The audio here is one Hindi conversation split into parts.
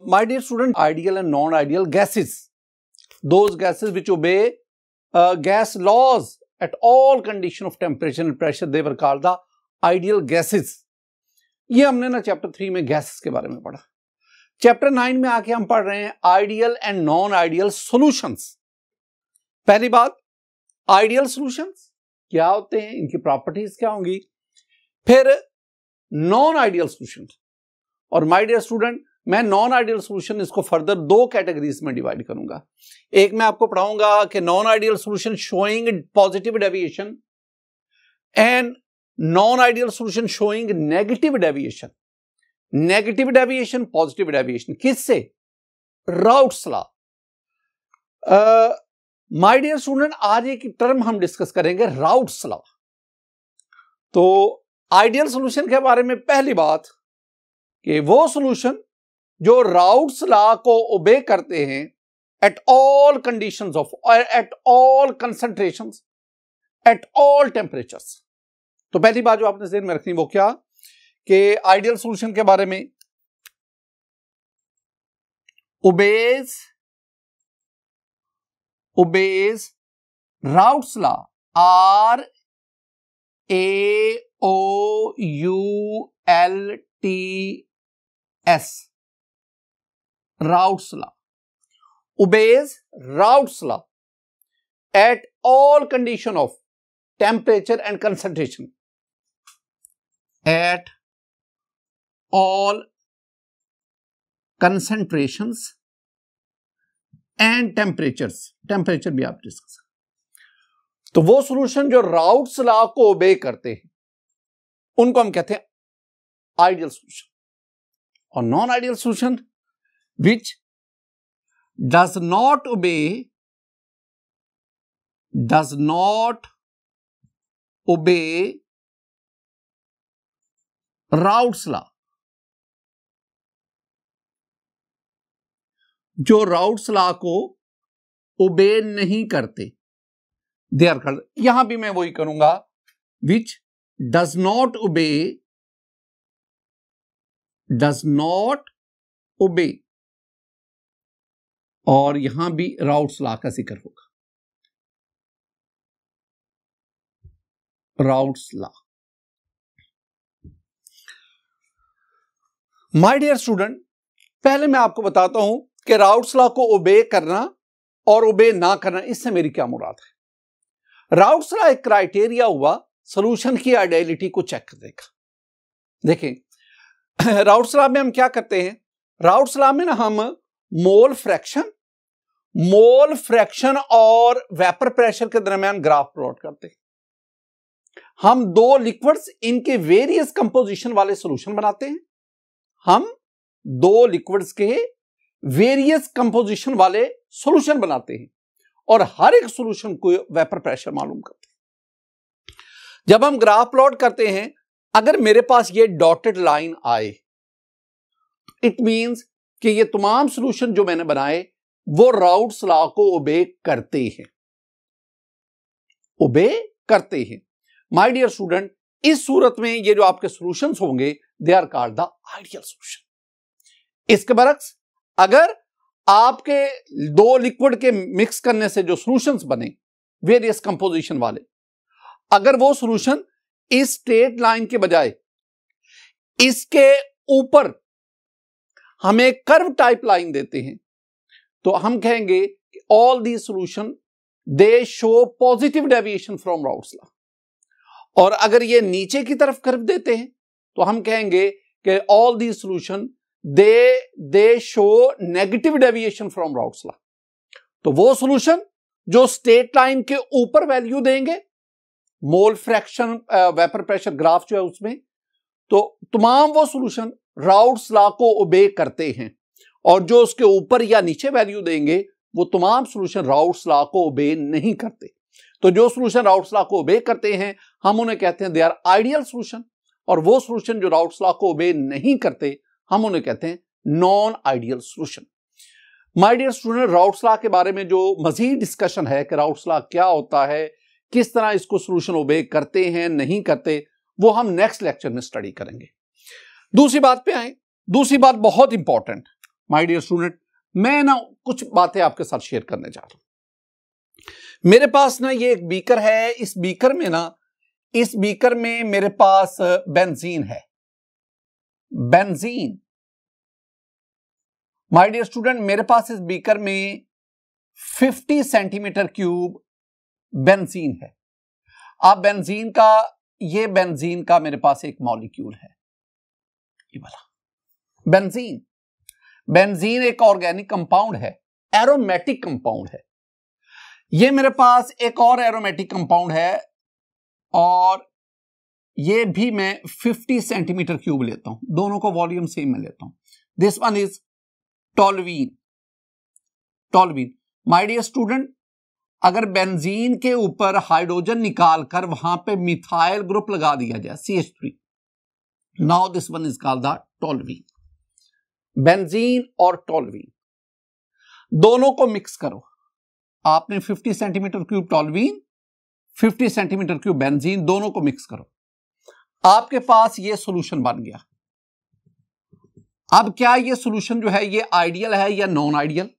my dear student, ideal and non-ideal gases, those gases which obey gas laws at all condition of temperature and pressure, they were called the ideal gases. ये हमने ना चैप्टर 3 में गैसेस के बारे में पढ़ा। चैप्टर 9 में आके हम पढ़ रहे हैं ideal and non ideal solutions. पहली बात, आइडियल सॉल्यूशंस क्या होते हैं, इनकी प्रॉपर्टीज क्या होंगी, फिर नॉन आइडियल सॉल्यूशन। और माय डियर स्टूडेंट, मैं नॉन आइडियल सॉल्यूशन इसको फर्दर दो कैटेगरीज में डिवाइड करूंगा। एक मैं आपको पढ़ाऊंगा कि non ideal solution showing positive deviation and non ideal solution showing negative deviation. Negative deviation, positive deviation, किससे? Raoult's law. My dear student, आज एक टर्म हम डिस्कस करेंगे, राउट्स लॉ। तो आइडियल सॉल्यूशन के बारे में पहली बात कि वो सॉल्यूशन जो राउट्स लॉ को ओबे करते हैं at all conditions of, at all concentrations, at all temperatures. तो पहली बात जो आपने ध्यान में रखनी वो क्या कि आइडियल सॉल्यूशन के बारे में obeys routes law, RAOULTS, routes law, obeys routes law at all condition of temperature and concentration, at all concentrations and temperatures, temperature भी आप डिस्कस। तो वो सॉल्यूशन जो राउट्स लॉ को ओबे करते हैं उनको हम कहते हैं आइडियल सॉल्यूशन। और non ideal solution which does not obey routes law, जो राउट्स लॉ को ओबे नहीं करते, दे आर कॉल्ड, यहां भी मैं वही करूंगा, विच डज नॉट ओबे, और यहां भी राउट्स लॉ का जिक्र होगा, Raoult's law. My dear student, पहले मैं आपको बताता हूं कि राउट्स लॉ को ओबे करना और ओबे ना करना, इससे मेरी क्या मुराद है। राउट्स लॉ एक क्राइटेरिया हुआ सॉल्यूशन की आइडियलिटी को चेक करेगा। देखें, राउट्स लॉ में हम क्या करते हैं, राउट्स लॉ में ना हम मोल फ्रैक्शन और वेपर प्रेशर के दरमियान ग्राफ प्लॉट करते हैं। हम दो लिक्विड्स, इनके वेरियस कंपोजिशन वाले सॉल्यूशन बनाते हैं। हम दो लिक्विड्स के वेरियस कंपोजिशन वाले सॉल्यूशन बनाते हैं और हर एक सॉल्यूशन को वेपर प्रेशर मालूम करते हैं। जब हम ग्राफ प्लॉट करते हैं, अगर मेरे पास ये डॉटेड लाइन आए, इट मींस कि ये तमाम सॉल्यूशन जो मैंने बनाए वो राउट्स लॉ को ओबे करते हैं। माय डियर स्टूडेंट, इस सूरत में ये जो आपके सॉल्यूशंस होंगे, they are called the ideal solution. इसके बरक्स, अगर आपके दो लिक्विड के मिक्स करने से जो सॉल्यूशंस बने वेरियस कंपोजिशन वाले, अगर वो सॉल्यूशन इस स्ट्रेट लाइन के बजाय इसके ऊपर हमें कर्व टाइप लाइन देते हैं, तो हम कहेंगे कि all the solution they show positive deviation from Raoult's law. और अगर ये नीचे की तरफ कर्व देते हैं तो हम कहेंगे कि all the solution they show negative deviation from Raoult's law. तो वो सॉल्यूशन जो स्ट्रेट लाइन के ऊपर वैल्यू देंगे, mole fraction, vapour pressure graph जो है उसमें, तो तमाम वो सॉल्यूशन राउट्स लॉ को ओबे करते हैं। और जो उसके ऊपर या नीचे वैल्यू देंगे वो तमाम सॉल्यूशन राउट्स लॉ को ओबे नहीं करते। तो जो सॉल्यूशन राउट्स लॉ को ओबे करते हैं हम उन्हें कहते हैं दे आर आइडियल सॉल्यूशन, और वो सॉल्यूशन जो राउट्स लॉ को ओबे नहीं करते हम उन्हें कहते हैं non ideal solution. My dear student, Raoult's law के बारे में जो मजीद डिस्कशन है कि राउट्स लॉ क्या होता है, किस तरह इसको सॉल्यूशन ओबे करते हैं नहीं करते, वो हम नेक्स्ट लेक्चर में स्टडी करेंगे। दूसरी बात पे आए। दूसरी बात बहुत इंपॉर्टेंट, माय डियर स्टूडेंट, मैं ना कुछ बातें आपके साथ शेयर करने जा रहा हूं। मेरे पास ना ये एक बीकर है, इस बीकर में मेरे पास बेंजीन है, बेंजीन। माय डियर स्टूडेंट, मेरे पास इस बीकर में 50 सेंटीमीटर क्यूब बेंजीन है। अब ये बेंजीन का मेरे पास एक मॉलिक्यूल है, ये वाला बेंजीन। बेंजीन एक ऑर्गेनिक कंपाउंड है, एरोमेटिक कंपाउंड है। ये मेरे पास एक और एरोमेटिक कंपाउंड है और ये भी मैं 50 सेंटीमीटर क्यूब लेता हूं, दोनों को वॉल्यूम सेम में लेता हूं। This one is toluene. Toluene my dear student, अगर बेंजीन के ऊपर हाइड्रोजन निकालकर वहां पे मिथाइल ग्रुप लगा दिया जाए CH3, now this one is called the toluene. Benzene और टोल्यूइन दोनों को मिक्स करो। आपने 50 centimetre cube toluene, 50 centimetre cube benzene, दोनों को मिक्स करो, आपके पास ये सॉल्यूशन बन गया। अब क्या ये सॉल्यूशन जो है ये आइडियल है या नॉन आइडियल?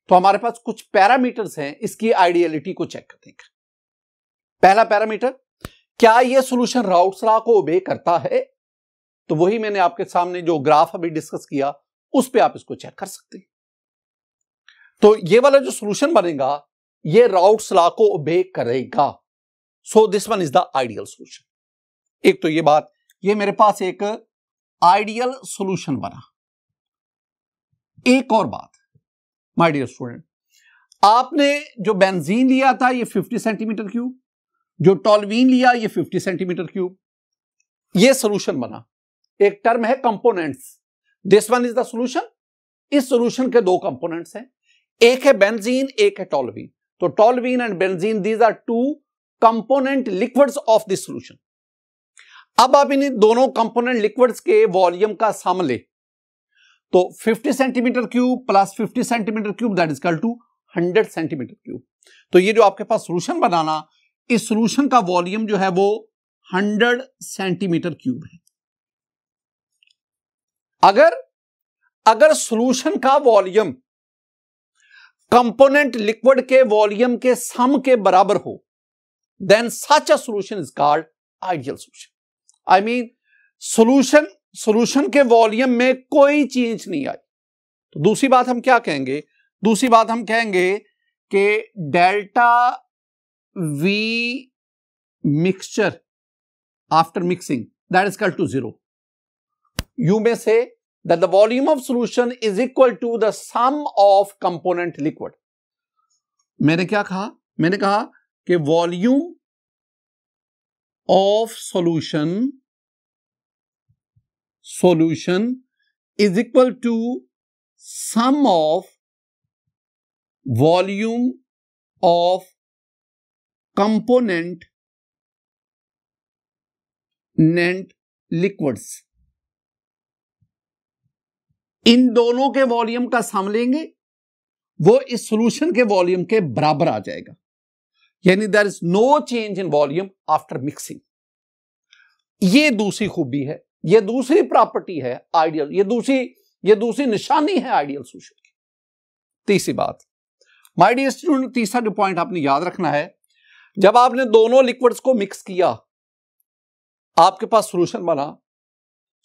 तो हमारे पास कुछ पैरामीटर्स हैं, इसकी आइडियलिटी को चेक करते हैं। पहला पैरामीटर, क्या ये सॉल्यूशन राउट्स लॉ को ओबे करता है? तो वही मैंने आपके सामने जो ग्राफ अभी डिस्कस किया उस पे आप इसको चेक कर सकते हैं। तो ये वाला जो सॉल्यूशन बनेगा ये राउट्स लॉ को ओबे करेगा। So this one is the ideal solution. एक तो ये बात, ये मेरे पास एक आइडियल सॉल्यूशन बना। एक और बात माय डियर स्टूडेंट, आपने जो बेंजीन लिया था ये 50 सेंटीमीटर क्यूब, जो टोल्यूइन लिया ये 50 सेंटीमीटर क्यूब, ये सॉल्यूशन बना। एक टर्म है components, this one is the solution. इस सॉल्यूशन के दो कंपोनेंट्स हैं, एक है बेंजीन, एक है टोल्यूइन। तो toluene and benzene, these are two component liquids of this solution. अब आप इन दोनों कंपोनेंट लिक्विड्स के वॉल्यूम का सम ले, तो 50 centimetre cube plus 50 centimetre cube that is equal to 100 centimetre cube. तो ये जो आपके पास सॉल्यूशन बनाना, इस सॉल्यूशन का वॉल्यूम जो है वो 100 सेंटीमीटर क्यूब है। अगर सॉल्यूशन का वॉल्यूम कंपोनेंट लिक्विड के वॉल्यूम के सम के बराबर हो, then such a solution is called ideal solution. I mean solution के वॉल्यूम में कोई चेंज नहीं आई। तो दूसरी बात हम क्या कहेंगे? दूसरी बात हम कहेंगे कि delta V mixture after mixing that is equal to 0। You may say that the volume of solution is equal to the sum of component liquid. मैंने क्या कहा? मैंने कहा कि volume of solution is equal to sum of volume of component liquids. इन दोनों के वॉल्यूम का सम लेंगे, वो इस सॉल्यूशन के वॉल्यूम के बराबर आ जाएगा, यानी there is no change in volume after mixing. ये दूसरी खूबी है, ये दूसरी प्रॉपर्टी है आइडियल, ये दूसरी निशानी है आइडियल सॉल्यूशन की। तीसरी बात माय डियर स्टूडेंट, तीसरा जो पॉइंट आपने याद रखना है, जब आपने दोनों लिक्विड्स को मिक्स किया, आपके पास सॉल्यूशन बना।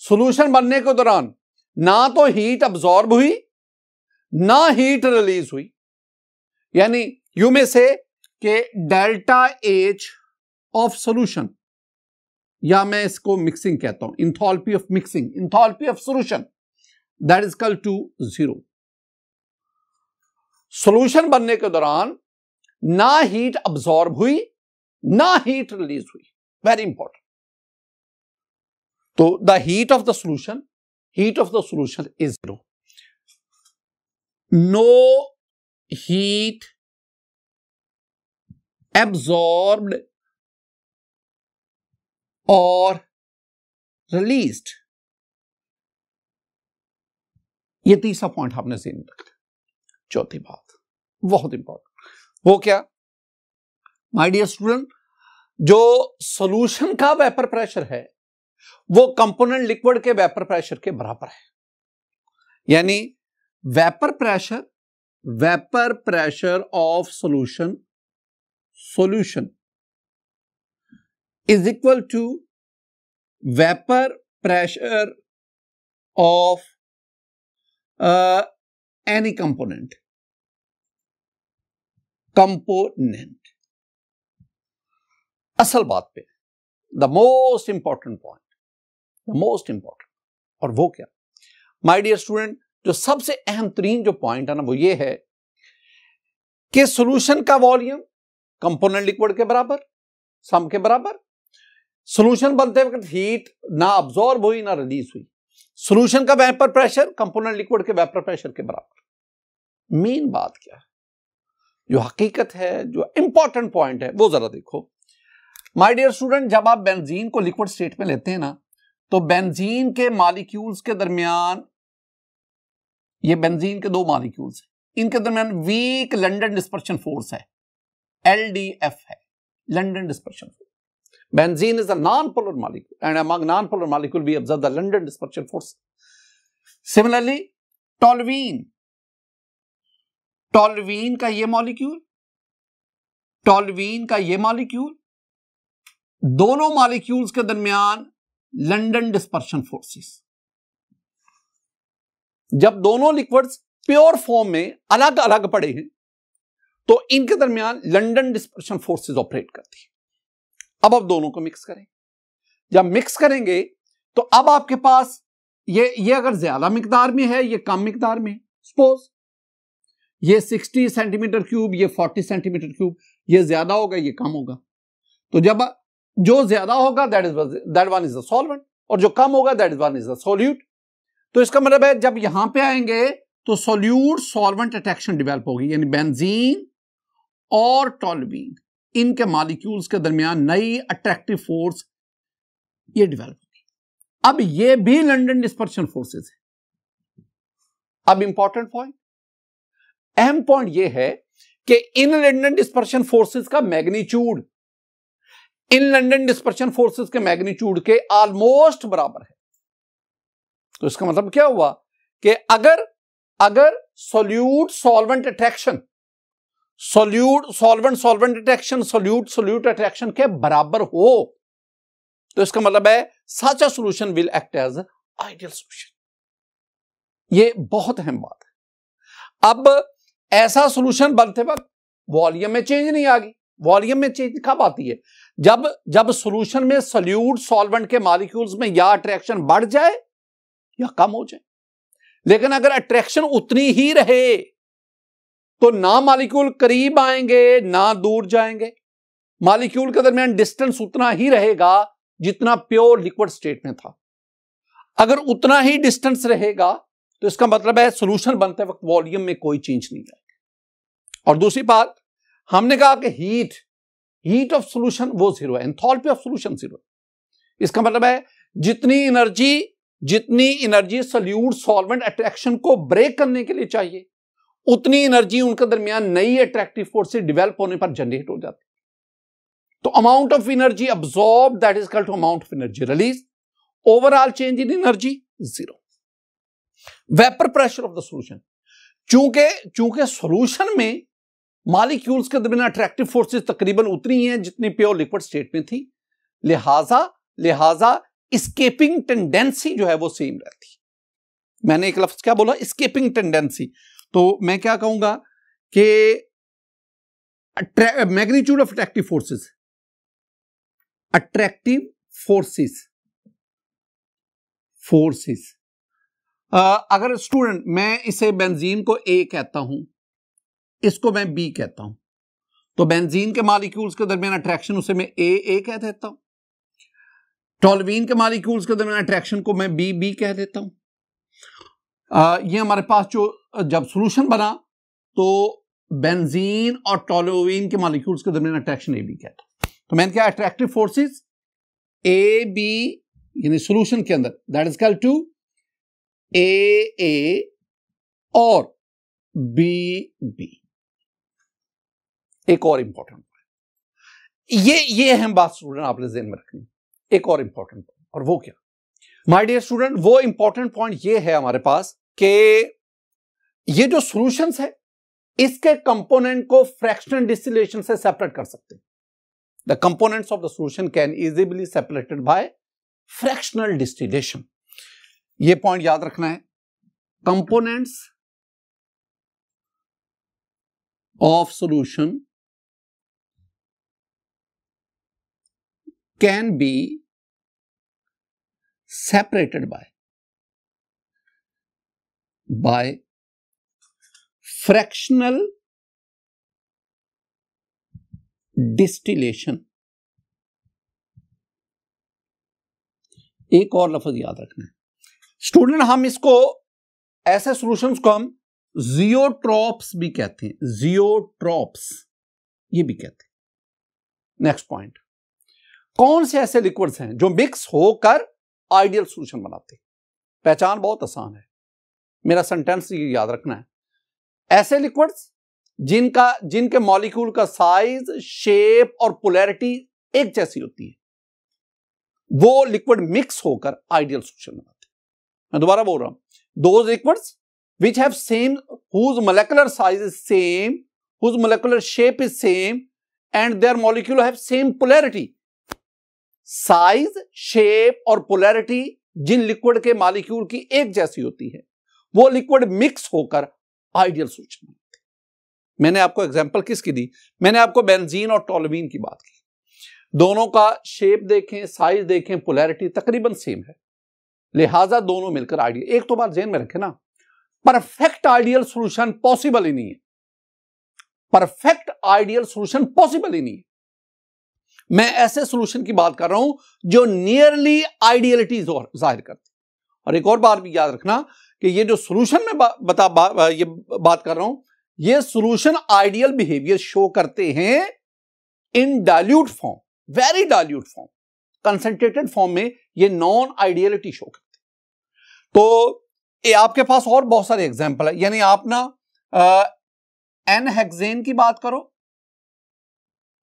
सॉल्यूशन बनने के दौरान ना तो हीट अब्सॉर्ब हुई ना हीट रिलीज हुई, यानी यू में से कि डेल्टा एच ऑफ सॉल्यूशन, या मैं इसको मिक्सिंग कहता हूं, enthalpy of mixing, enthalpy of solution that is equal to 0। Solution बनने के दौरान ना हीट अब्सॉर्ब हुई ना हीट रिलीज हुई, वेरी इंपॉर्टेंट। तो the heat of the solution is 0. No heat absorbed or released. ये तीसरा पॉइंट आपने ध्यान में रखना। चौथी बात बहुत इंपॉर्टेंट, वो क्या? माय डियर स्टूडेंट, जो सॉल्यूशन का वेपर प्रेशर है वो कंपोनेंट लिक्विड के वेपर प्रेशर के बराबर है, यानी vapor pressure of solution is equal to vapor pressure of any component. असल बात पे द मोस्ट इंपॉर्टेंट पॉइंट, और वो क्या, माय डियर स्टूडेंट, जो सबसे अहम तरीन जो पॉइंट है ना, वो ये है कि सॉल्यूशन का वॉल्यूम कंपोनेंट लिक्विड के बराबर, सम के बराबर। सॉल्यूशन बनते वक्त हीट ना अब्सॉर्ब हुई ना रिलीज हुई। सॉल्यूशन का वेपर प्रेशर कंपोनेंट लिक्विड के वेपर प्रेशर के बराबर। मेन बात क्या है, जो हकीकत है, जो इंपॉर्टेंट पॉइंट है, वो जरा देखो माय डियर स्टूडेंट। जब आप बेंजीन को लिक्विड स्टेट में लेते हैं ना, तो बेंजीन के मॉलिक्यूल्स के दरमियान, ये बेंजीन के दो मॉलिक्यूल्स हैं, इनके दरमियान वीक लंडन डिस्पर्शन फोर्स है, LDF है, London dispersion force. Benzene is a non-polar molecule, and among non-polar molecule we observe the London dispersion force. Similarly, toluene का ये मॉलिक्यूल, दोनों मॉलिक्यूल्स के दरमियान लंडन डिस्पर्शन फोर्सेस। जब दोनों लिक्विड्स प्योर फॉर्म में अलग अलग पड़े हैं, तो इनके दरमियान लंडन डिस्पर्शन फोर्सेस ऑपरेट करती है। अब आप दोनों को मिक्स करें, जब मिक्स करेंगे तो अब आपके पास ये अगर ज्यादा मिकदार में है, ये कम मिकदार में, सपोज ये 60 सेंटीमीटर क्यूब, ये 40 सेंटीमीटर क्यूब, ये ज्यादा होगा, ये कम होगा। तो जब जो ज्यादा होगा that one is the solvent, और जो कम होगा that one is the solute. तो इसका मतलब है जब यहां पे आएंगे तो सोल्यूट सॉल्वेंट अट्रैक्शन डेवलप होगी, यानी बेंजीन और टॉल्यूइन, इनके मॉलिक्यूल्स के दरमियान नई अट्रैक्टिव फोर्स ये डेवलप होगी। अब ये भी लंडन डिस्पर्शन फोर्सेस है। अब इंपॉर्टेंट पॉइंट, अहम पॉइंट ये है कि इन लंडन डिस्पर्शन फोर्सेस का मैग्नीट्यूड इन लंडन डिस्पर्शन फोर्सेस के मैग्नीट्यूड के ऑलमोस्ट बराबर है। तो इसका मतलब क्या हुआ कि अगर solute solvent attraction, solvent attraction solute attraction के बराबर हो, तो इसका मतलब है such a solution will act as ideal solution. ये बहुत अहम बात है। अब ऐसा सॉल्यूशन बनते वक्त वॉल्यूम में चेंज नहीं आ गई। वॉल्यूम में चेंज कब आती है? जब सॉल्यूशन में सोल्यूट सॉल्वेंट के मॉलिक्यूल्स में या अट्रैक्शन बढ़ जाए या कम हो जाए। लेकिन अगर अट्रैक्शन उतनी ही रहे तो ना मॉलिक्यूल करीब आएंगे ना दूर जाएंगे, मॉलिक्यूल के दरमियान डिस्टेंस उतना ही रहेगा जितना प्योर लिक्विड स्टेट में था। अगर उतना ही डिस्टेंस रहेगा तो इसका मतलब है सॉल्यूशन बनते वक्त वॉल्यूम में कोई चेंज नहीं आएगा। और दूसरी बात, हमने कहा कि हीट ऑफ सॉल्यूशन वो जीरो है, एंथैल्पी ऑफ सॉल्यूशन जीरो है। इसका मतलब है जितनी एनर्जी सोल्यूट सॉल्वेंट अट्रैक्शन को ब्रेक करने के लिए चाहिए, उतनी एनर्जी उनके दरमियान नई अट्रैक्टिव फोर्स से डेवलप होने पर जनरेट हो जाती है। तो amount of energy absorb that is equal to amount of energy release, overall change in energy zero. Vapour pressure of the solution, चूंकि सॉल्यूशन में मॉलिक्यूल्स के दरमियान अट्रैक्टिव फोर्सेस तकरीबन उतनी हैं जितनी प्योर लिक्विड स्टेट में थी, लिहाजा एस्केपिंग टेंडेंसी जो है वो सेम रहती। मैंने एक लफ्ज क्या बोला? Escaping tendency. तो मैं क्या कहूंगा कि मैग्नीट्यूड ऑफ अट्रैक्टिव फोर्सेस अगर स्टूडेंट मैं इसे बेंजीन को A कहता हूं, इसको मैं B कहता हूं, तो बेंजीन के मॉलिक्यूल्स के दरमियान अट्रैक्शन उसे मैं A कह देता हूं, टॉल्यूइन के मॉलिक्यूल्स के दरमियान अट्रैक्शन को मैं B कह देता हूं। ये हमारे पास जब सॉल्यूशन बना तो बेंजीन और टॉल्यूइन के मॉलिक्यूल्स के दरमियान अट्रैक्शन AB कहता हूं। तो मैंने क्या, अट्रैक्टिव फोर्सेस AB यानी सॉल्यूशन के अंदर that is equal to AA और BB। एक और इंपॉर्टेंट ये अहम बात स्टूडेंट आपने ज़हन में रखनी। एक और इंपॉर्टेंट पॉइंट, और वो क्या माय डियर स्टूडेंट, वो इंपॉर्टेंट पॉइंट ये है हमारे पास कि ये जो सॉल्यूशंस है इसके कंपोनेंट को फ्रैक्शनल डिस्टिलेशन से सेपरेट कर सकते हैं। The components of the solution can easily separated by fractional distillation. ये पॉइंट याद रखना है, components of solution can be separated by fractional distillation। एक और लफ्ज याद रखना है स्टूडेंट, हम इसको ऐसे सॉल्यूशंस को हम जियोट्रॉप्स भी कहते हैं, जियोट्रॉप्स ये भी कहते हैं। नेक्स्ट पॉइंट, कौन से ऐसे लिक्विड्स हैं जो मिक्स होकर आइडियल सॉल्यूशन बनाते हैं? पहचान बहुत आसान है, मेरा सेंटेंस ये याद रखना है। ऐसे लिक्विड्स जिनके मॉलिक्यूल का साइज, शेप और पोलैरिटी एक जैसी होती है, वो लिक्विड मिक्स होकर आइडियल सॉल्यूशन बनाते हैं। मैं दोबारा बोल रहा हूं, those liquids which have same, whose molecular size is same, whose molecular shape is same and their molecule have same polarity। Size, shape और पोलैरिटी जिन लिक्विड के मॉलिक्यूल की एक जैसी होती है, वो लिक्विड मिक्स होकर आइडियल सॉल्यूशन बनाते हैं। मैंने आपको एग्जांपल किसकी दी? मैंने आपको बेंजीन और टोल्यूइन की बात की। दोनों का शेप देखें, साइज देखें, पोलैरिटी तकरीबन सेम है, लिहाजा दोनों मिलकर आइडियल। एक तो बात ध्यान में रखें ना, परफेक्ट आइडियल सॉल्यूशन पॉसिबल ही नहीं है। परफेक्ट आइडियल सॉल्यूशन पॉसिबल ही नहीं है। मैं ऐसे सॉल्यूशन की बात कर रहा हूं जो नियरली आइडियलिटी जाहिर करते। और एक और बात भी याद रखना कि ये जो सॉल्यूशन में ये बात कर रहा हूं, ये सॉल्यूशन आइडियल बिहेवियर शो करते हैं इन dilute form, very dilute form. Concentrated form में ये नॉन आइडियलिटी शो करते हैं। तो ये आपके पास और बहुत सारे एग्जाम्पल है, यानी आप ना एन हेक्सेन की बात करो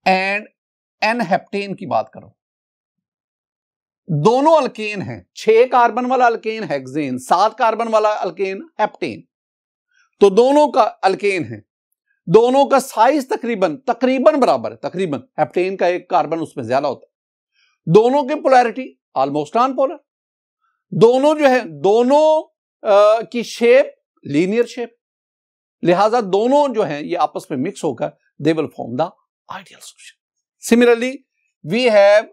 एंड एन हेप्टेन की बात करो, दोनों अल्केन हैं। 6 कार्बन वाला अल्केन हेक्सेन, 7 कार्बन वाला अल्केन हेप्टेन, तो दोनों का अल्केन है, दोनों का साइज तकरीबन बराबर है। तकरीबन हेप्टेन का एक कार्बन उसमें ज्यादा होता है। दोनों की पोलैरिटी ऑलमोस्ट नॉनपोलर, दोनों जो है दोनों की शेप लीनियर शेप, लिहाजा दोनों जो है ये आपस में मिक्स होकर they will form the ideal solution. Similarly, we have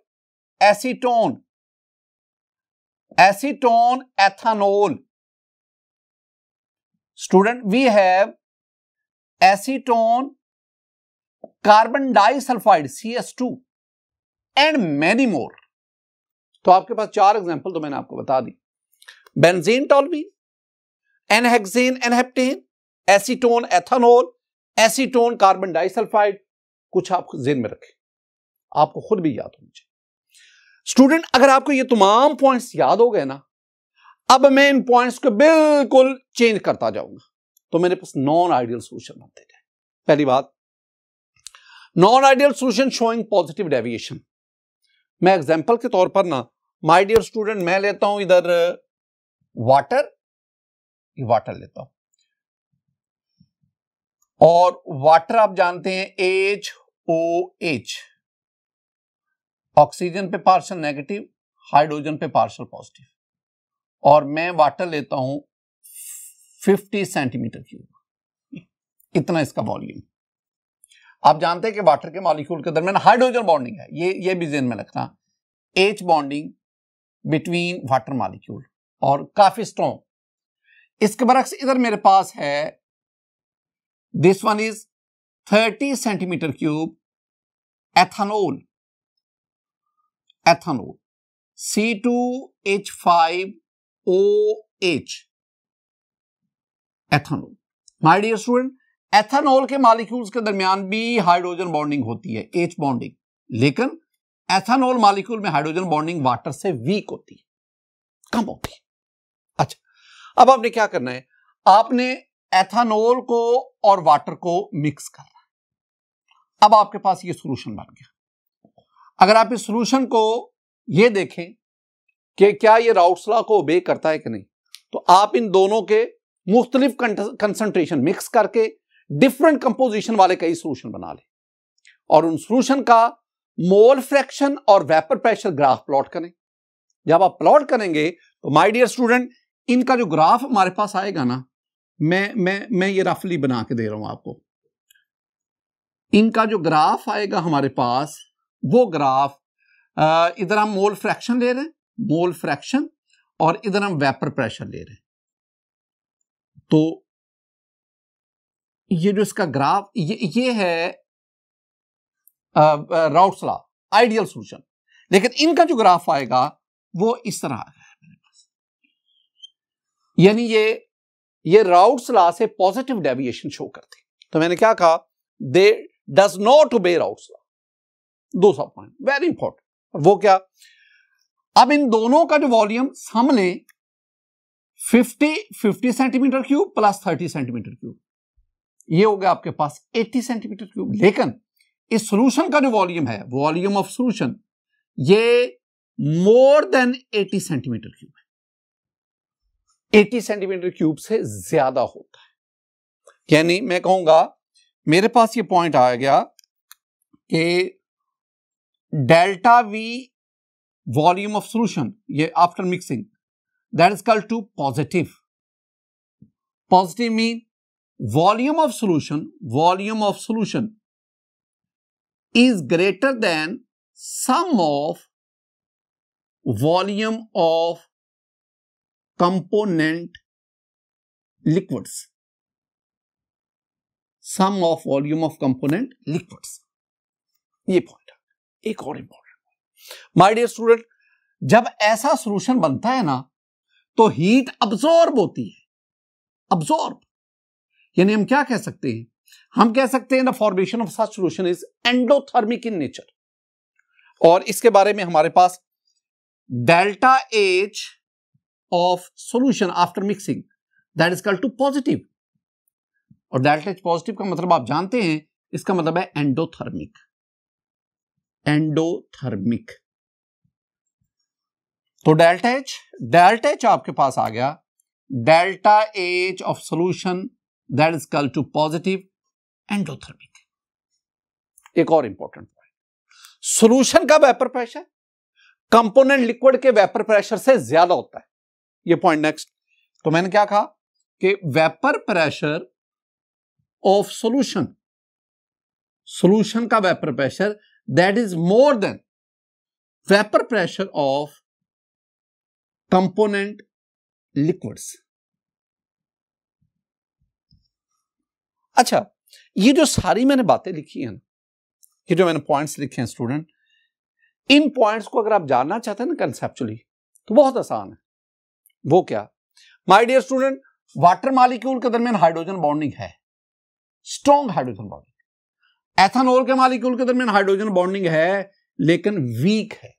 acetone, ethanol. Student, we have acetone, carbon disulfide CH2 and many more। तो आपके पास 4 एग्जांपल तो मैंने आपको बता दी, benzene, toluene, n hexane, n heptane, acetone, ethanol, acetone, carbon disulphide. कुछ आप जेहन में रखें, आपको खुद भी याद होना चाहिए। स्टूडेंट, अगर आपको ये तमाम पॉइंट्स याद हो गए ना, अब मैं इन पॉइंट्स को बिल्कुल चेंज करता जाऊंगा, तो मेरे पास नॉन आइडियल सॉल्यूशन बनते जाए। पहली बात, non ideal solution showing positive deviation. मैं एग्जांपल के तौर पर ना, माय डियर स्टूडेंट, मैं लेता हूं इधर वाटर लेता हूं, और वाटर आप जानते हैं HOH, ऑक्सीजन पे पार्शियल नेगेटिव, हाइड्रोजन पे पार्शियल पॉजिटिव, और मैं वाटर लेता हूं 50 सेंटीमीटर क्यूब, इतना इसका वॉल्यूम। आप जानते हैं कि वाटर के मॉलिक्यूल के दरमियान हाइड्रोजन बॉन्डिंग है, ये भी ज़हन में रखना, H bonding between water molecule और काफी स्ट्रॉन्ग। इसके बरक्स इधर मेरे पास है, this one is 30 centimetre cube ethanol, C2H5OH, ethanol. My dear student, ethanol के मॉलिक्यूल्स के दरमियान भी हाइड्रोजन बॉन्डिंग होती है, H बॉन्डिंग, लेकिन एथेनॉल मॉलिक्यूल में हाइड्रोजन बॉन्डिंग वाटर से वीक होती है, कम होती है। अच्छा, अब आपने क्या करना है, आपने एथेनॉल को और वाटर को मिक्स करना है। अब आपके पास ये सॉल्यूशन बन गया। अगर आप इस सॉल्यूशन को ये देखें कि क्या ये राउट्स लॉ को ओबे करता है कि नहीं, तो आप इन दोनों के मुख्तलिफ कंसंट्रेशन मिक्स करके डिफरेंट कंपोजिशन वाले कई सोल्यूशन बना लें और उन सोल्यूशन का मोल फ्रैक्शन और वेपर प्रेशर ग्राफ प्लॉट करें। जब आप प्लॉट करेंगे तो माय डियर स्टूडेंट, इनका जो ग्राफ हमारे पास आएगा ना, मैं ये रफली बना के दे रहा हूं आपको। इनका जो ग्राफ आएगा हमारे पास, वो ग्राफ इधर हम मोल फ्रैक्शन ले रहे हैं, मोल फ्रैक्शन, और इधर हम वेपर प्रेशर ले रहे हैं। तो ये जो इसका ग्राफ ये है राउट्स लॉ आइडियल सॉल्यूशन, लेकिन इनका जो ग्राफ आएगा वो इस तरह आएगा मेरे पास। यानी ये राउट्स लॉ से पॉजिटिव डेविएशन शो करते। तो मैंने क्या कहा, दे does not obey routes law. दो सब पॉइंट वेरी इंपॉर्टेंट। वो क्या, अब इन दोनों का जो वॉल्यूम सम लें 50 centimetre cube plus 30 centimetre cube, ये हो गया आपके पास 80 सेंटीमीटर क्यूब। लेकिन इस सॉल्यूशन का जो वॉल्यूम है, वॉल्यूम ऑफ सॉल्यूशन, ये मोर देन 80 सेंटीमीटर क्यूब है। 80 सेंटीमीटर क्यूब से ज्यादा होता है। यानी मैं कहूंगा मेरे पास ये पॉइंट आ गया कि delta V volume of solution, ये after mixing, that is equal to positive. Positive mean volume of solution is greater than sum of volume of component liquids. Sum of volume of component liquids. ये पॉइंट है। एक और इंपॉर्टेंट, माय डियर स्टूडेंट, जब ऐसा सॉल्यूशन बनता है ना तो हीट अब्सॉर्ब होती है। अब्सॉर्ब यानी हम क्या कह सकते हैं, हम कह सकते हैं the formation of such solution is endothermic in nature. और इसके बारे में हमारे पास delta H of solution after mixing that is equal to positive. और डेल्टा एच पॉजिटिव का मतलब आप जानते हैं, इसका मतलब है एंडोथर्मिक। एंडोथर्मिक। तो डेल्टा एच आपके पास आ गया, delta H of solution that is equal to positive endothermic. एक और इंपॉर्टेंट पॉइंट, सॉल्यूशन का वेपर प्रेशर कंपोनेंट लिक्विड के वेपर प्रेशर से ज्यादा होता है। ये पॉइंट नेक्स्ट। तो मैंने क्या कहा कि वेपर प्रेशर ऑफ सॉल्यूशन का vapour pressure that is more than vapour pressure of component liquids. अच्छा, ये जो सारी मैंने बातें लिखी हैं, ये जो मैंने पॉइंट्स लिखे हैं स्टूडेंट, इन पॉइंट्स को अगर आप जानना चाहते हैं ना कंसेप्चुअली, तो बहुत आसान है। वो क्या, my dear student, water molecule के दरमियान हाइड्रोजन बॉन्डिंग है, स्ट्रॉन्ग हाइड्रोजन बॉन्डिंग। एथेनॉल के मॉलिक्यूल के दरमियान हाइड्रोजन बॉन्डिंग है लेकिन वीक है।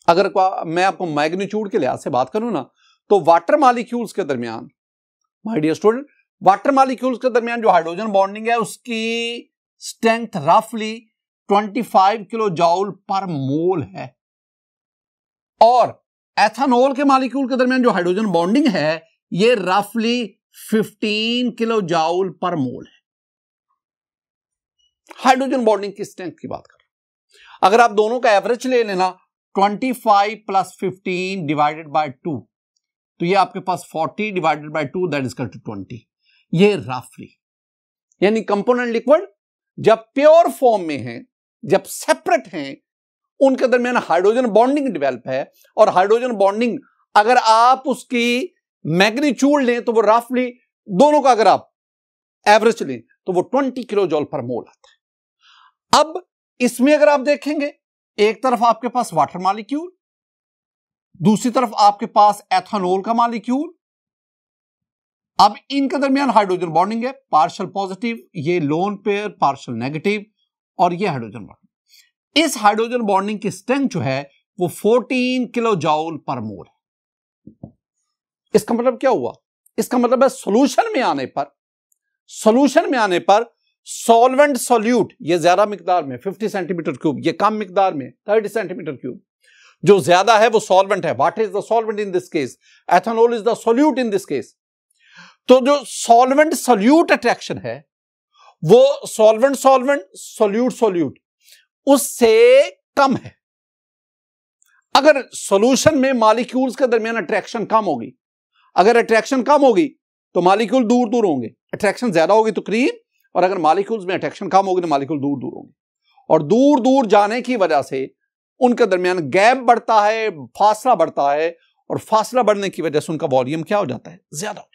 अगर मैं आपको मैग्नीट्यूड के लिहाज से बात करूं ना, तो वाटर मॉलिक्यूल्स के दरमियान, my dear student, water molecules के दरमियान जो हाइड्रोजन बॉन्डिंग है उसकी स्ट्रेंथ रफली 25 किलो जॉउल पर मोल है। और एथेनॉल के मॉलिक्यूल के दरमियान जो हाइड्रोजन बॉन्डिंग है ये रफली 15 किलो जॉउल पर मोल है। हाइड्रोजन बॉन्डिंग की स्ट्रेंथ की बात कर रहे हैं। अगर आप दोनों का एवरेज ले लेना 25 प्लस 15 डिवाइडेड बाय 2, तो ये आपके पास 40 divided by 2 that is equal to 20। ये रफली, यानी कंपोनेंट लिक्विड जब प्योर फॉर्म में है, जब सेपरेट हैं, उनके दरमियान हाइड्रोजन बॉन्डिंग डेवलप है। और हाइड्रोजन बॉन्डिंग अगर आप उसकी मैग्नीट्यूड लें तो वो रफली, दोनों का अगर आप एवरेज लें तो वो 20 किलो जॉल पर मोल आता है। अब इसमें अगर आप देखेंगे, एक तरफ आपके पास वाटर मॉलिक्यूल, दूसरी तरफ आपके पास एथेनॉल का मॉलिक्यूल। अब इनके दरमियान हाइड्रोजन बॉन्डिंग है, पार्शियल पॉजिटिव, ये लोन पेयर, पार्शियल नेगेटिव, और ये हाइड्रोजन बॉन्डिंग। इस हाइड्रोजन बॉन्डिंग की स्ट्रेंथ जो है वो 14 किलो जॉउल पर मोल है। इसका मतलब क्या हुआ, इसका मतलब है सॉल्यूशन में आने पर सॉल्वेंट सॉल्यूट, ये ज्यादा मिकदार में 50 सेंटीमीटर क्यूब, ये कम मिकदार में 30 सेंटीमीटर क्यूब, जो ज्यादा है वो सॉल्वेंट है। What is the solvent in this case? Ethanol is the solute in this case. तो जो सॉल्वेंट सोल्यूट अट्रैक्शन है वो सॉल्वेंट सॉल्वेंट सोल्यूट सोल्यूट उससे कम है। अगर सॉल्यूशन में मॉलिक्यूल्स के दरमियान अट्रैक्शन कम होगी, अगर अट्रैक्शन कम होगी तो मॉलिक्यूल दूर दूर होंगे, अट्रैक्शन ज्यादा होगी तो करीब, और अगर मॉलिक्यूल्स में अट्रैक्शन कम होगी तो मॉलिक्यूल दूर दूर होंगे, और दूर दूर जाने की वजह से उनके दरमियान गैप बढ़ता है, फासला बढ़ता है, और फासला बढ़ने की वजह से उनका वॉल्यूम क्या हो जाता है, ज्यादा हो जाता है।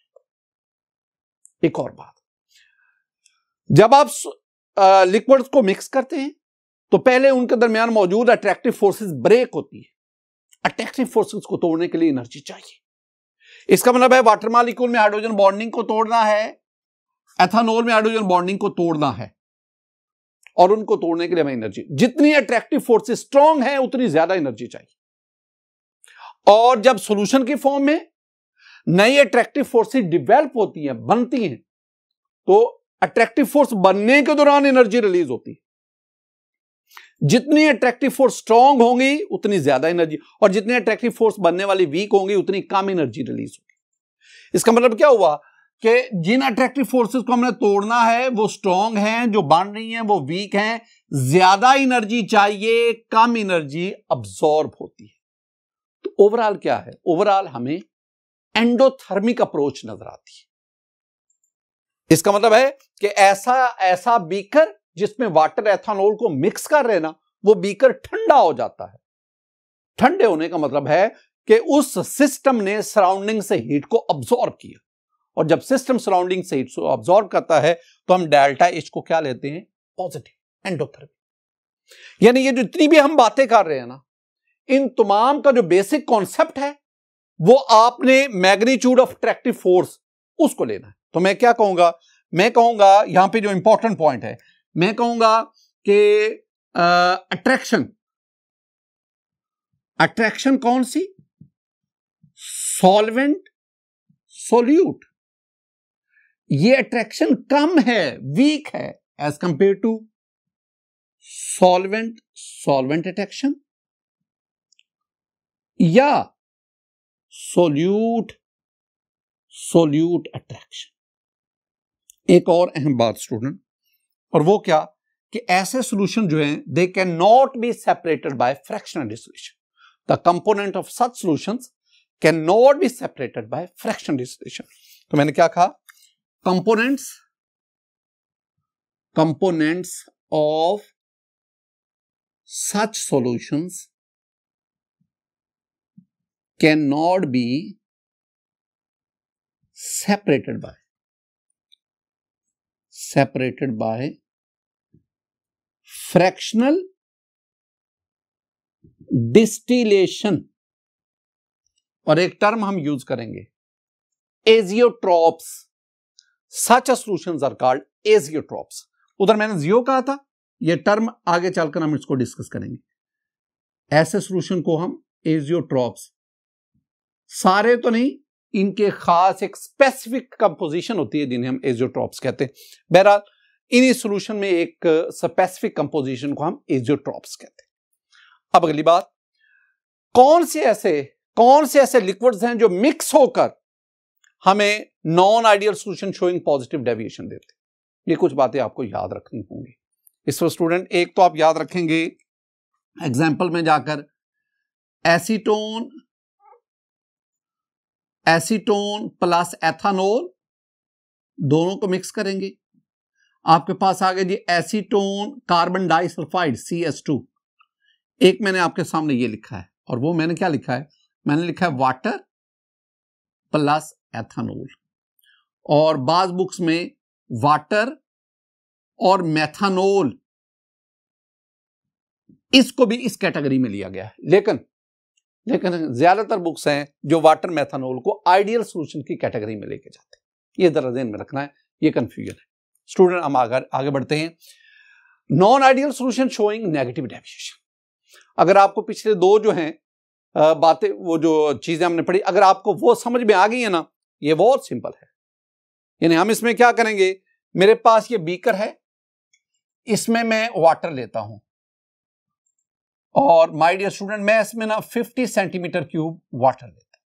एक और बात, जब आप लिक्विड्स को मिक्स करते हैं तो पहले उनके दरमियान मौजूद अट्रैक्टिव फोर्सेस ब्रेक होती है। अट्रैक्टिव फोर्सेस को तोड़ने के लिए एनर्जी चाहिए। इसका मतलब है वाटर मॉलिक्यूल में हाइड्रोजन बॉन्डिंग को तोड़ना है, एथेनॉल में हाइड्रोजन बॉन्डिंग को तोड़ना है, और उनको तोड़ने के लिए हमें एनर्जी, जितनी अट्रैक्टिव फोर्सेस स्ट्रांग है उतनी ज्यादा एनर्जी चाहिए। और जब सॉल्यूशन की फॉर्म में नई अट्रैक्टिव फोर्सेस डिवेल्प होती हैं, बनती हैं, तो अट्रैक्टिव फोर्स बनने के दौरान एनर्जी रिलीज होती है। जितनी अट्रैक्टिव फोर्स स्ट्रांग होंगी उतनी ज्यादा एनर्जी, और जितनी अट्रैक्टिव फोर्स बनने वाली वीक होंगी उतनी कम एनर्जी रिलीज होगी। इसका मतलब क्या हुआ कि जिन अट्रैक्टिव फोर्सेस को हमने तोड़ना है वो स्ट्रांग हैं, जो बन रही हैं वो वीक हैं, ज्यादा एनर्जी चाहिए, कम एनर्जी अब्सॉर्ब होती है। तो ओवरऑल क्या है, ओवरऑल हमें एंडोथर्मिक अप्रोच नजर आती है। इसका मतलब है कि ऐसा बीकर जिसमें वाटर एथेनॉल को मिक्स कर रहे ना, वो बीकर ठंडा हो जाता है। ठंडे होने का मतलब है कि उस सिस्टम ने सराउंडिंग से हीट को अब्सॉर्ब किया, और जब सिस्टम सराउंडिंग से हीट को अब्सॉर्ब करता है तो हम डेल्टा एच को क्या लेते हैं, पॉजिटिव, एंडोथर्मिक। यानी ये जितनी भी हम बातें कर रहे हैं ना, इन तमाम का जो बेसिक कॉन्सेप्ट है वो आपने मैग्नीट्यूड ऑफ अट्रैक्टिव फोर्स उसको लेना है। तो मैं क्या कहूंगा, मैं कहूंगा यहां पे जो इंपॉर्टेंट पॉइंट है, मैं कहूंगा कि अट्रैक्शन कौन सी, सॉल्वेंट सोल्यूट, ये अट्रैक्शन कम है, वीक है as compare to solvent solvent attraction, या सोल्यूट सोल्यूट अट्रैक्शन। एक और अहम बात स्टूडेंट, और वो क्या कि ऐसे सॉल्यूशन जो हैं they can not be separated by fractional distillation. The component of such solutions can not be separated by fractional distillation. तो मैंने क्या कहा, components of such solutions can not B separated by fractional distillation। और एक टर्म हम यूज करेंगे, azeotropes. Such solutions are called azeotropes. उधर मैंने जियो कहा था, ये टर्म आगे चलकर हम इसको डिस्कस करेंगे। ऐसे सॉल्यूशन को हम एजियोट्रॉप्स, सारे तो नहीं, इनके खास एक स्पेसिफिक कंपोजिशन होती है जिन्हें हम एजियोट्रॉप्स कहते हैं। बहरहाल इन्हीं सॉल्यूशन में एक स्पेसिफिक कंपोजिशन को हम एजियोट्रॉप्स कहते हैं। अब अगली बात, कौन से ऐसे लिक्विड्स हैं जो मिक्स होकर हमें non ideal solution showing positive deviation देते हैं। ये कुछ बातें आपको याद रखनी होंगी। इस पर स्टूडेंट एक तो आप याद रखेंगे एग्जाम्पल में जाकर, एसीटोन प्लस एथेनॉल दोनों को मिक्स करेंगे, आपके पास आ गया जी एसीटोन कार्बन डाइसल्फाइड CS2। एक मैंने आपके सामने ये लिखा है, और वो मैंने क्या लिखा है, मैंने लिखा है वाटर प्लस एथेनॉल, और बाज बुक्स में वाटर और मेथानॉल, इसको भी इस कैटेगरी में लिया गया है। लेकिन ज्यादातर बुक्स हैं जो वाटर मेथानॉल को आइडियल सॉल्यूशन की कैटेगरी में लेके जाते हैं। ये जरा ध्यान में रखना है, ये कंफ्यूजन है स्टूडेंट। हम आगे बढ़ते हैं। Non ideal solution showing negative deviation. अगर आपको पिछले दो जो हैं बातें, वो जो चीजें हमने पढ़ी, अगर आपको वो समझ में आ गई है ना, ये बहुत सिंपल है। यानी हम इसमें क्या करेंगे, मेरे पास ये बीकर है, इसमें मैं वाटर लेता हूं, और माय डियर स्टूडेंट मैं इसमें ना 50 सेंटीमीटर क्यूब वाटर लेता हूं,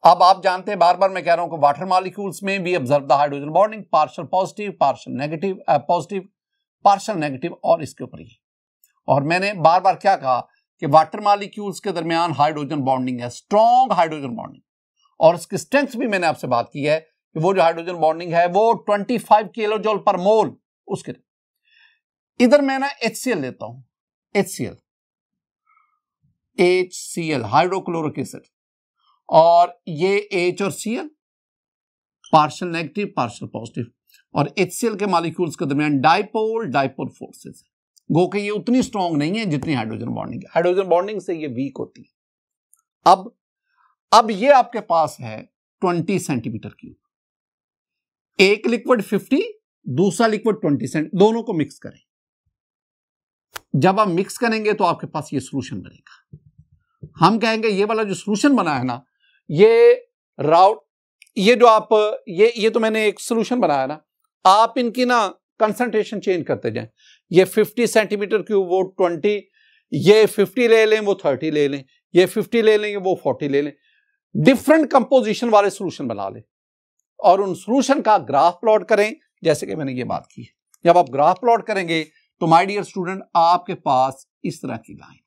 अब आप जानते हैं, बार बार मैं कह रहा हूं कि वाटर मॉलिक्यूल्स में भी observe the hydrogen bonding, partial positive, partial negative, positive, partial negative और इसके ऊपर ही। और मैंने बार बार क्या कहा कि वाटर मॉलिक्यूल्स के दरमियान हाइड्रोजन बॉन्डिंग है, स्ट्रॉन्ग हाइड्रोजन बॉन्डिंग, और इसकी स्ट्रेंथ भी मैंने आपसे बात की है कि वो जो हाइड्रोजन बॉन्डिंग है वो 25 किलो जूल पर मोल उसके। इधर मैं ना HCl लेता हूं, HCl हाइड्रोक्लोरिक एसिड, और ये H और Cl partial negative partial positive, और HCl के मॉलिक्यूल्स के दरमियान डाइपोल फोर्सेस, गो कि ये उतनी स्ट्रॉन्ग नहीं है जितनी हाइड्रोजन बॉन्डिंग है, हाइड्रोजन बॉन्डिंग से ये वीक होती है। अब ये आपके पास है 20 सेंटीमीटर क्यूब, एक लिक्विड 50, दूसरा लिक्विड 20 सेंट, दोनों को मिक्स करें। जब आप मिक्स करेंगे तो आपके पास ये सॉल्यूशन बनेगा। हम कहेंगे ये वाला जो सॉल्यूशन बना है ना, ये जो आप ये तो मैंने एक सॉल्यूशन बनाया ना, आप इनकी ना कंसंट्रेशन चेंज करते जाएं। ये 50 सेंटीमीटर क्यूब, वो 20, ये 50 ले लें, वो 30 ले लें, ये 50 ले लेंगे, वो 40 ले लें, डिफरेंट कंपोजिशन वाले सॉल्यूशन बना लें और उन सॉल्यूशन का ग्राफ प्लॉट करें, जैसे कि मैंने ये बात की। जब आप ग्राफ प्लॉट करेंगे तो माय डियर स्टूडेंट आपके पास इस तरह की लाइन।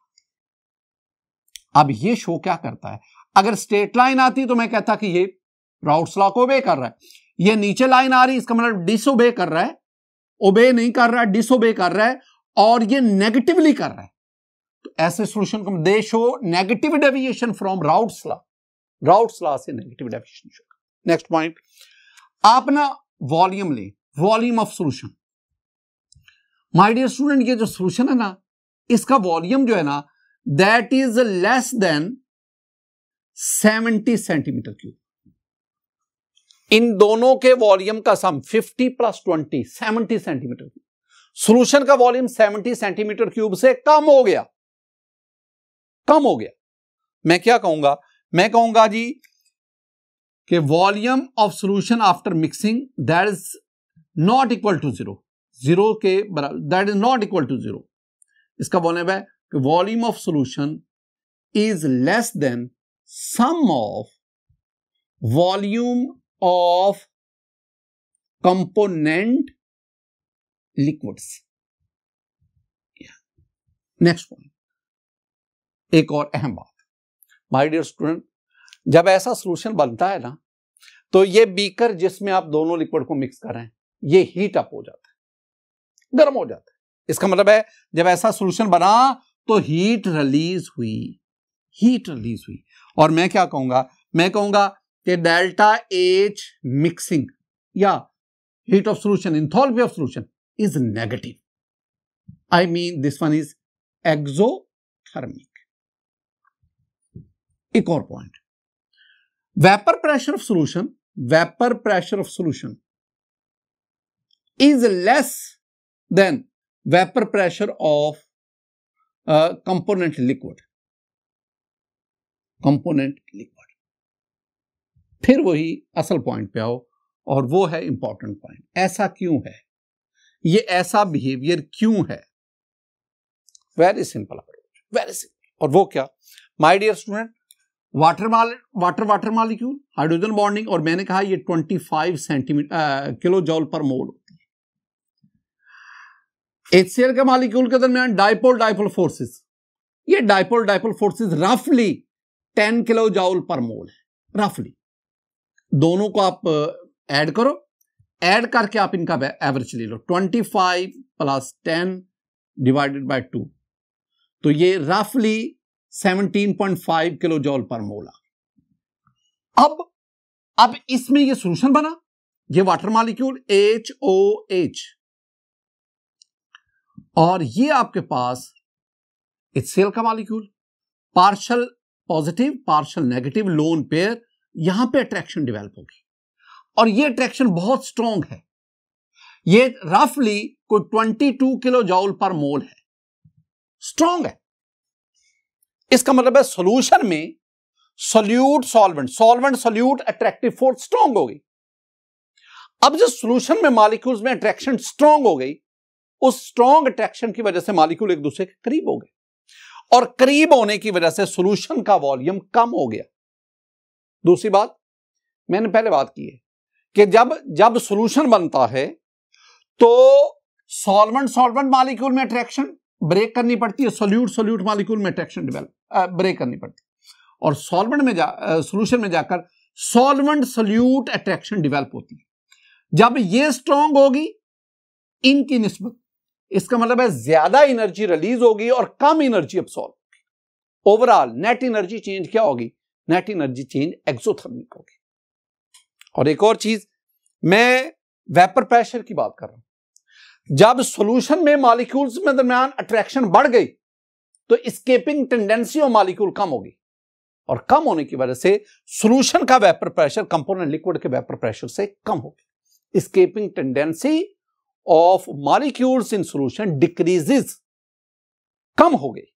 अब ये शो क्या करता है, अगर स्ट्रेट लाइन आती तो मैं कहता कि ये राउट्स लॉ को ओबे कर रहा है, ये नीचे लाइन आ रही इसका मतलब डिसओबे कर रहा है, ओबे नहीं कर रहा है, डिसओबे कर रहा है, और ये नेगेटिवली कर रहा है। तो ऐसे सॉल्यूशन को they show negative deviation from Raoult's law से negative deviation show. Next point, आप ना वॉल्यूम ले, volume of solution. My dear student ये जो सॉल्यूशन है ना, इसका वॉल्यूम जो है ना that is less than 70 centimetre cube. इन दोनों के वॉल्यूम का सम 50 + 20 70 सेंटीमीटर क्यूब। सॉल्यूशन का वॉल्यूम 70 सेंटीमीटर क्यूब से कम हो गया। मैं क्या कहूंगा, मैं कहूंगा जी कि volume of solution after mixing that is not equal to zero के बराबर, that is not equal to zero. इसका वॉल्यूम है कि volume of solution is less than sum of volume of component liquids. Next point, एक और अहम बात, माय डियर स्टूडेंट, जब ऐसा सॉल्यूशन बनता है ना तो ये बीकर जिसमें आप दोनों लिक्विड को मिक्स कर रहे हैं ये हीट अप हो जाता है, गर्म हो जाता है। इसका मतलब है जब ऐसा सॉल्यूशन बना तो हीट रिलीज हुई। और मैं क्या कहूंगा, मैं कहूंगा कि डेल्टा H मिक्सिंग या heat of solution, enthalpy of solution is negative. I mean this one is exothermic. एक और point, vapour pressure of solution is less than vapor pressure of component liquid। फिर वही असल पॉइंट पे आओ और वो है इंपॉर्टेंट पॉइंट, ऐसा क्यों है, ये ऐसा बिहेवियर क्यों है। Very simple approach, very simple. और वो क्या, my dear student, water molecule hydrogen bonding, और मैंने कहा ये 25 किलो जॉल पर मोल होती है। HCl के मॉलिक्यूल के दरमियान डाइपोल फोर्सेस, ये डाइपोल फोर्सेस रफली 10 किलो जॉल पर मोल है, रफली। दोनों को आप ऐड करो, ऐड करके आप इनका एवरेज ले लो, 25 + 10 / 2, तो ये रफली 17.5 किलो जॉल पर मोल आ। अब इसमें ये सॉल्यूशन बना, ये वाटर मॉलिक्यूल HOH, और ये आपके पास HCl का molecule, partial positive partial negative lone pair, यहां पे अट्रैक्शन डेवलप होगी और ये अट्रैक्शन बहुत स्ट्रॉन्ग है। ये रफली कोई 22 किलो जॉल पर मोल है, स्ट्रॉन्ग है। इसका मतलब है सॉल्यूशन में solvent solute attractive force strong हो गई। अब जो सॉल्यूशन में मॉलिक्यूल्स में अट्रैक्शन स्ट्रॉन्ग हो गई, उस स्ट्रॉन्ग अट्रैक्शन की वजह से मॉलिक्यूल एक दूसरे के करीब हो गए और करीब होने की वजह से सॉल्यूशन का वॉल्यूम कम हो गया। दूसरी बात, मैंने पहले बात की है कि जब सॉल्यूशन बनता है तो सॉल्वेंट मॉलिक्यूल में अट्रैक्शन ब्रेक करनी पड़ती है, सोल्यूट मॉलिक्यूल में अट्रैक्शन ब्रेक करनी पड़ती है, और सॉल्यूशन में जाकर सॉल्वेंट सोल्यूट अट्रैक्शन डेवलप होती है। जब ये स्ट्रांग होगी इनकी निस्बत, इसका मतलब है ज्यादा एनर्जी रिलीज होगी और कम एनर्जी अब्सॉर्ब होगी। ओवरऑल नेट एनर्जी चेंज क्या होगी? नेट एनर्जी चेंज एक्सोथर्मिक होगी। और एक और चीज, मैं वेपर प्रेशर की बात कर रहा हूं। जब सॉल्यूशन में मॉलिक्यूल्स में दरमियान अट्रैक्शन बढ़ गई तो एस्केपिंग टेंडेंसी ऑफ मॉलिक्यूल कम होगी, और कम होने की वजह से सॉल्यूशन का वेपर प्रेशर कंपोनेंट लिक्विड के वेपर प्रेशर से कम होगी। Escaping tendency of molecules in solution decreases, कम हो गई।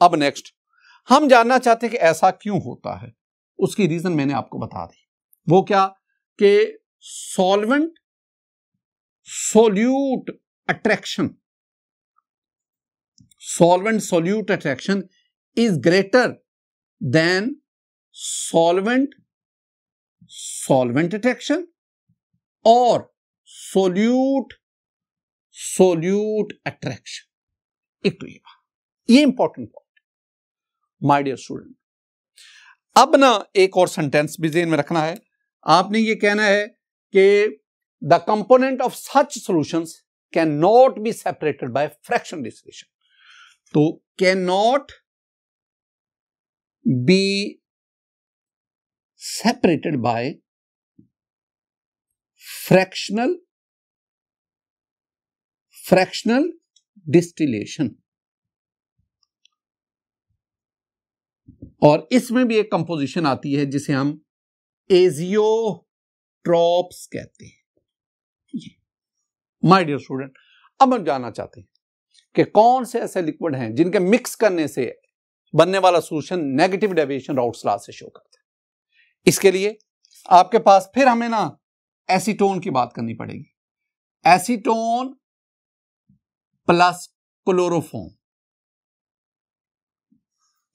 अब नेक्स्ट हम जानना चाहते हैं कि ऐसा क्यों होता है। उसकी रीजन मैंने आपको बता दी। वो क्या कि solvent solute attraction, solvent solute attraction is greater than solvent solvent attraction और सोल्यूट सोल्यूट अट्रैक्शन। एक तो ये important point my dear student. अब ना एक और सेंटेंस भी ज़हन में रखना है। आपने ये कहना है कि the component of such solutions can not be separated by fraction distillation. तो can not be separated by fractional distillation. और इसमें भी एक कंपोजिशन आती है जिसे हम एजियोट्रॉप्स कहते हैं। माय डियर स्टूडेंट, अब हम जानना चाहते हैं कि कौन से ऐसे लिक्विड हैं जिनके मिक्स करने से बनने वाला solution negative deviation routes law से शो करता है। इसके लिए आपके पास फिर हमें ना एसीटोन की बात करनी पड़ेगी। एसीटोन प्लस क्लोरोफॉर्म,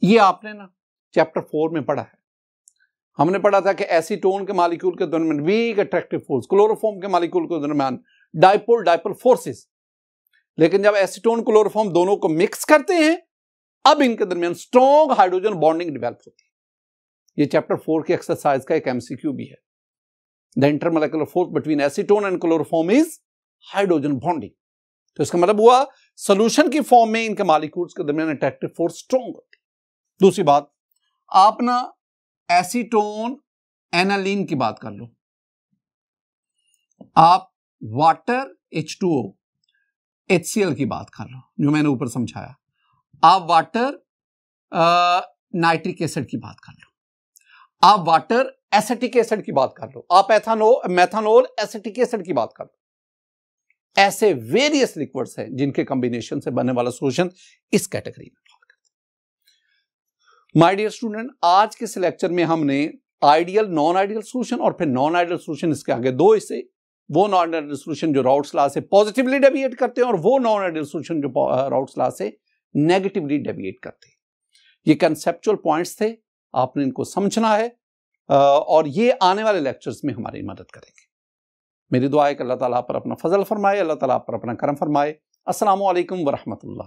ये आपने ना चैप्टर 4 में पढ़ा है। हमने पढ़ा था कि एसीटोन के मॉलिक्यूल के दरमियान वीक अट्रैक्टिव फोर्स, क्लोरोफॉर्म के मॉलिक्यूल के दरमियान डाइपोल फोर्सेस। लेकिन जब एसीटोन क्लोरोफॉर्म दोनों को मिक्स करते हैं, अब इनके दरमियान स्ट्रॉन्ग हाइड्रोजन बॉन्डिंग डेवलप होती है। ये चैप्टर 4 की एक्सरसाइज का एक एमसीक्यू भी है। The intermolecular force between acetone and chloroform is hydrogen bonding. तो इसका मतलब हुआ सॉल्यूशन की फॉर्म में इनके मॉलिक्यूल्स के दरमियान अट्रैक्टिव फोर्स स्ट्रॉन्ग होती है। दूसरी बात, आप ना एसीटोन एनालिन की बात कर लो। आप वाटर H2O HCl की बात कर लो, जो मैंने ऊपर समझाया। आप वाटर नाइट्रिक एसिड की बात कर लो। आप वाटर एसिटिक एसिड की बात कर लो। आप मेथानोल एसिटिक एसिड की बात कर लो। ऐसे वेरियस लिक्विड्स हैं जिनके कॉम्बिनेशन से बनने वाला सॉल्यूशन इस कैटेगरी में फॉल करता है। माय डियर स्टूडेंट, आज के इस लेक्चर में हमने आइडियल नॉन आइडियल सॉल्यूशन और फिर नॉन आइडियल सॉल्यूशन, इसके आगे दो हिस्से, वो नॉन आइडियल सॉल्यूशन जो राउट्स लॉ से पॉजिटिवली डेविएट करते हैं और वो नॉन आइडियल सॉल्यूशन जो राउट्स लॉ से नेगेटिवली डेविएट करते हैं। ये कंसेप्चुअल पॉइंट्स थे, आपने इनको समझना है और ये आने वाले लेक्चर्स में हमारी मदद करेंगे। मेरी दुआ है कि अल्लाह ताला पर अपना फजल फरमाए, अल्लाह ताला पर अपना करम फरमाए। अस्सलामु अलैकुम व रहमतुल्लाह।